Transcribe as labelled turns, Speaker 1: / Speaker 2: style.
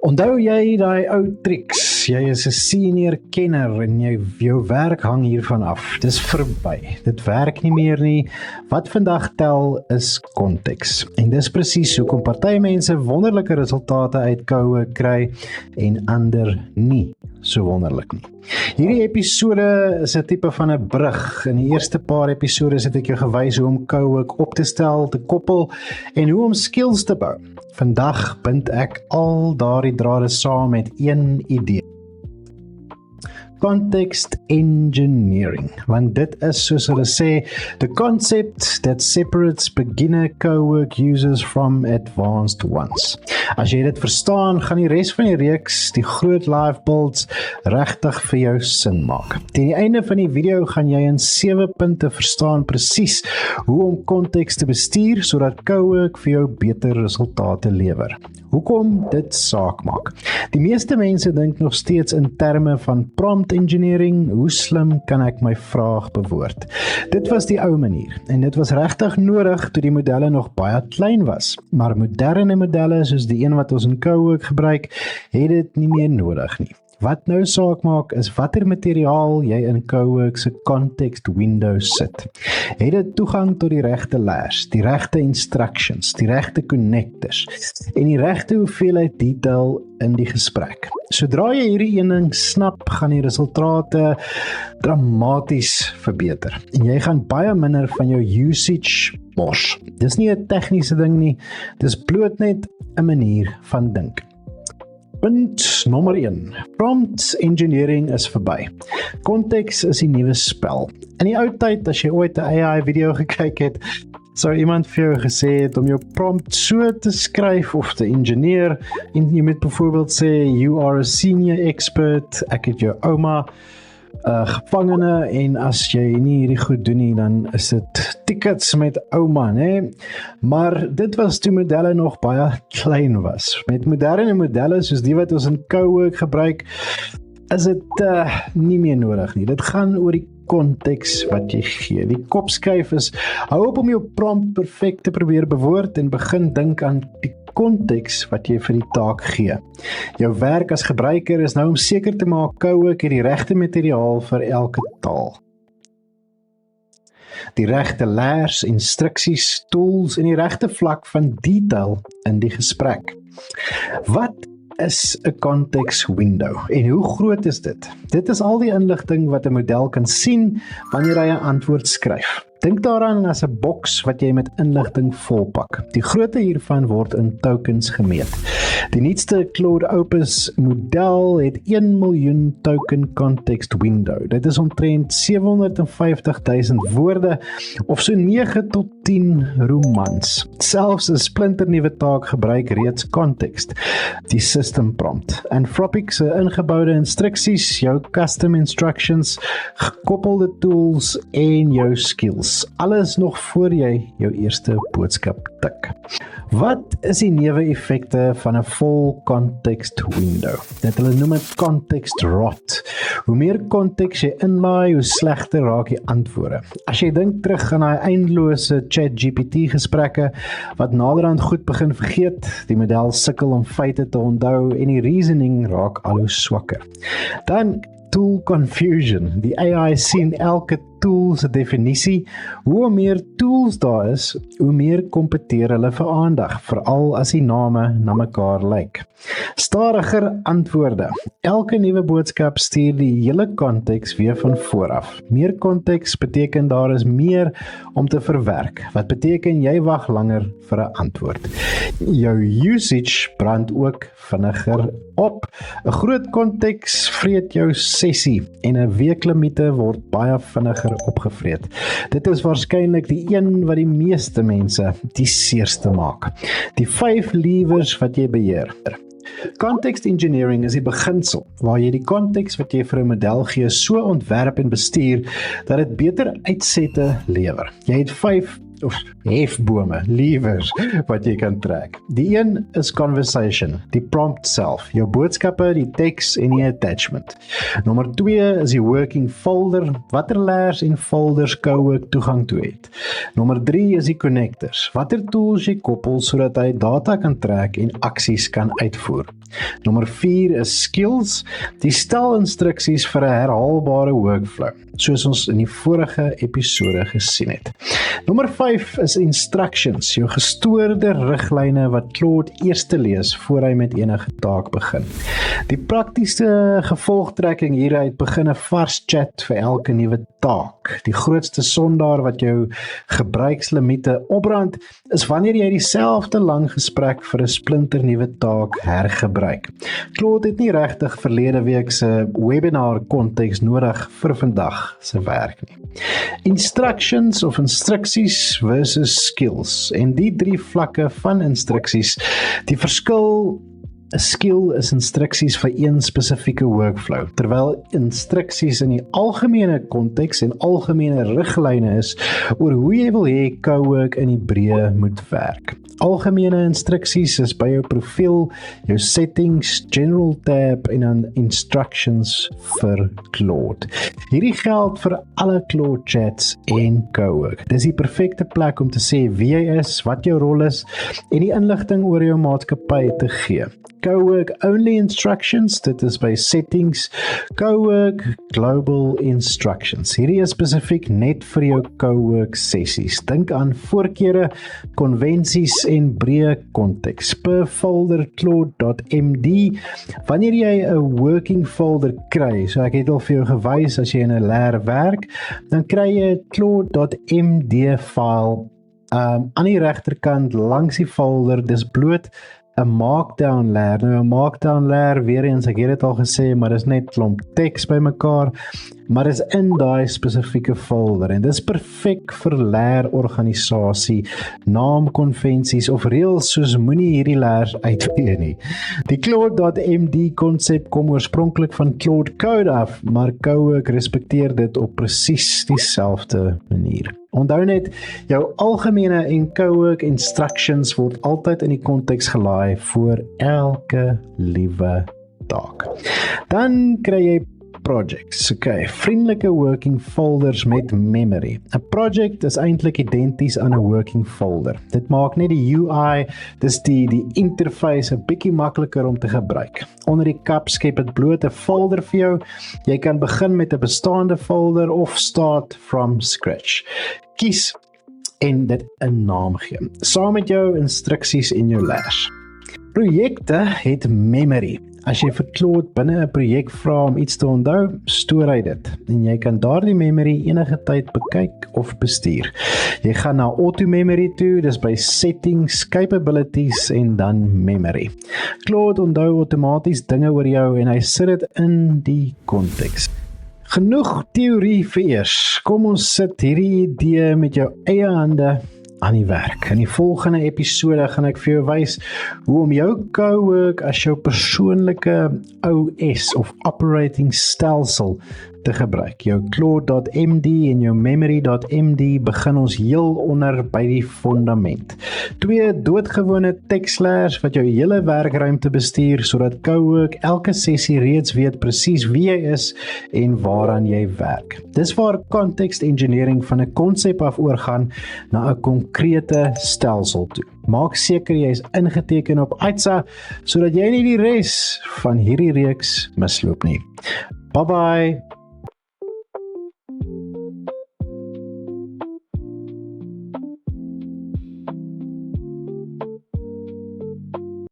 Speaker 1: Onthou jy daai ou triks? Jy is 'n senior kenner en jou werk hang hiervan af. Dis verby. Dit werk nie meer nie. Wat vandag tel is konteks. En dis presies hoekom party mense wonderlike resultate uit koue kry en ander nie so wonderlik nie. Hierdie episode is 'n tipe van 'n brug. In die eerste paar episodes het ek jou gewys hoe om koue op te stel, te koppel en hoe om skills te bou. Vandag bind ek al daardie drade saam met een idee. Context engineering, want dit is soos hulle sê, the concept that separates beginner co-work users from advanced ones. As jy dit verstaan, gaan die res van die reeks, die groot live builds, regtig vir jou sin maak. Teen die einde van die video gaan jy in 7 punte verstaan presies hoe om konteks te bestuur, sodat co-work vir jou beter resultate lewer. Hoekom dit saak maak? Die meeste mense dink nog steeds in terme van prompt engineering, hoe slim kan ek my vraag bewoord? Dit was die ou manier, en dit was regtig nodig toe die modelle nog baie klein was, maar moderne modelle soos die een wat ons in co-work gebruik, het dit nie meer nodig nie. Wat nou saak maak is watter materiaal jy in co-work se context window sit. Het dit toegang tot die regte layers, die regte instructions, die regte connectors en die regte hoeveelheid detail in die gesprek. Sodra jy hierdie een ding snap, gaan die resultate dramaties verbeter. En jy gaan baie minder van jou usage mors. Dis nie 'n tegniese ding nie, dis bloot net 'n manier van dink. Punt nommer 1. Prompt engineering is verby. Konteks is die nuwe spel. In die ou tyd, as jy ooit 'n AI video gekyk het, sou iemand vir jou gesê het om jou prompt so te skryf of te engineer, en jy moet byvoorbeeld sê, you are a senior expert, ek het jou ouma, gevangene, en as jy nie hierdie goed doen nie, dan is dit tickets met ouma, né? Maar dit was toe modelle nog baie klein was. Met moderne modelle soos die wat ons in co-work gebruik, is dit nie meer nodig nie. Dit gaan oor die konteks wat jy gee. Die kopskuif is, hou op om jou prompt perfek te probeer bewoord en begin dink aan die konteks wat jy vir die taak gee. Jou werk as gebruiker is nou om seker te maak co-work het die regte materiaal vir elke taal. Die regte layers, instruksies, tools en die regte vlak van detail in die gesprek. Wat is 'n context window en hoe groot is dit? Dit is al die inligting wat 'n model kan sien wanneer hy 'n antwoord skryf. Dink daaraan as 'n boks wat jy met inligting volpak. Die grootte hiervan word in tokens gemeet. Die nuutste Claude Opus model het 1 miljoen token context window. Dit is omtrent 750.000 woorde of so 9 tot 10 romans. Selfs 'n splinternuwe taak gebruik reeds context, die system prompt. Anthropic se ingeboude instruksies, jou custom instructions, gekoppelde tools en jou skills. Alles nog voor jy jou eerste boodskap tik. Wat is die neeweffekte van 'n vol context window? Hulle noem dit context rot. Hoe meer konteks jy inlaai, hoe slegter raak die antwoorde. As jy dink terug aan daai eindelose ChatGPT gesprekke wat naderhand goed begin vergeet, die model sukkel om feite te onthou en die reasoning raak al hoe swakker. Dan tool confusion. Die AI sien elke tool se definisie. Hoe meer tools daar is, hoe meer kompeteer hulle vir aandag, veral as die name na mekaar lyk. Stadiger antwoorde. Elke nuwe boodskap stuur die hele konteks weer van vooraf. Meer konteks beteken daar is meer om te verwerk, wat beteken jy wag langer vir 'n antwoord. Jou usage brand ook vinniger op. 'n Groot konteks vreet jou sessie en 'n weeklimiete word baie vinniger opgevreet. Dit is waarskynlik die een wat die meeste mense die seerste maak. Die 5 levers wat jy beheer. Context engineering is die beginsel waar jy die konteks wat jy vir 'n model gee so ontwerp en bestuur dat dit beter uitsette lewer. Jy het 5 of hefbome, levers wat jy kan trek. Die een is conversation, die prompt self, jou boodskappe, die teks en die attachment. Nommer 2 is die working folder, watter layers en folders co-work toegang toe het. Nommer 3 is die connectors, watter tools jy koppel sodat hy data kan trek en aksies kan uitvoer. Nommer 4 is skills. Die stel instruksies vir 'n herhaalbare workflow, soos ons in die vorige episode gesien het. Nommer 5 is instructions, jou gestoorde riglyne wat Claude eers te lees voor hy met enige taak begin. Die praktiese gevolgtrekking hieruit begin 'n vars chat vir elke nuwe taak. Die grootste sondaar wat jou gebruikslimiete opbrand, is wanneer jy dieselfde lang gesprek vir 'n splinternuwe taak hergebruik. Claude het nie regtig verlede week se webinar konteks nodig vir vandag se werk nie. Instructions of instruksies versus skills. En die 3 vlakke van instruksies, die verskil, 'n skill is instruksies vir een spesifieke workflow, terwyl instruksies in die algemene konteks en algemene riglyne is oor hoe jy wil hê Cowork in die breë moet werk. Algemene instruksies is by jou profiel, jou settings, general tab en dan instructions vir Claude. Hierdie geld vir alle Claude chats en Cowork. Dis die perfekte plek om te sê wie jy is, wat jou rol is en die inligting oor jou maatskappy te gee. Cowork only instructions, dit is by settings, Cowork global instructions. Hierdie is spesifiek net vir jou Cowork sessies. Dink aan voorkeure, konvensies en breë konteks. Per folder Claude.md, wanneer jy 'n working folder kry, so ek het al vir jou gewys as jy in 'n leer werk, dan kry jy 'n Claude.md file aan die regterkant langs die folder, dis bloot 'n markdown layer. Nou 'n markdown layer, weer eens, ek het dit al gesê, maar dis net klomp teks bymekaar, maar dis in daai spesifieke folder en dis perfek vir leerorganisasie, naamkonvensies of reëls soos moenie hierdie layers uitvee nie. Die Claude.md konsep kom oorspronklik van Claude Code af, maar Cowork respekteer dit op presies dieselfde manier. Onthou net, jou algemene en Cowork instructions word altyd in die konteks gelaai vir elke liewe taak. Dan kry jy projects. Vriendelike working folders met memory. 'n project is eintlik identies aan 'n working folder. Dit maak net die UI, dis die interface 'n bietjie makliker om te gebruik. Onder die kap skep dit bloot 'n folder vir jou. Jy kan begin met 'n bestaande folder of start from scratch. Kies en dit 'n naam gee, saam met jou instruksies en jou leers. Projekte het memory. As jy vir Claude binne 'n projek vra om iets te onthou, stoor hy dit en jy kan daardie memory enige tyd bekyk of bestuur. Jy gaan na auto memory toe, dis by settings, capabilities en dan memory. Claude onthou outomaties dinge oor jou en hy sit dit in die konteks. Genoeg teorie vir eers. Kom ons sit hierdie idee met jou eie hande aan die werk. In die volgende episode gaan ek vir jou wys hoe om jou Cowork as jou persoonlike OS of operating stelsel te gebruik. Jou Claude.md en jou memory.md begin ons heel onder by die fundament. 2 doodgewone tekslayers wat jou hele werkruimte bestuur, sodat Cowork elke sessie reeds weet presies wie jy is en waaraan jy werk. Dis waar context engineering van 'n konsep af oorgaan na 'n konkrete stelsel toe. Maak seker jy is ingeteken op ITSA, sodat jy nie die res van hierdie reeks misloop nie. Bye bye!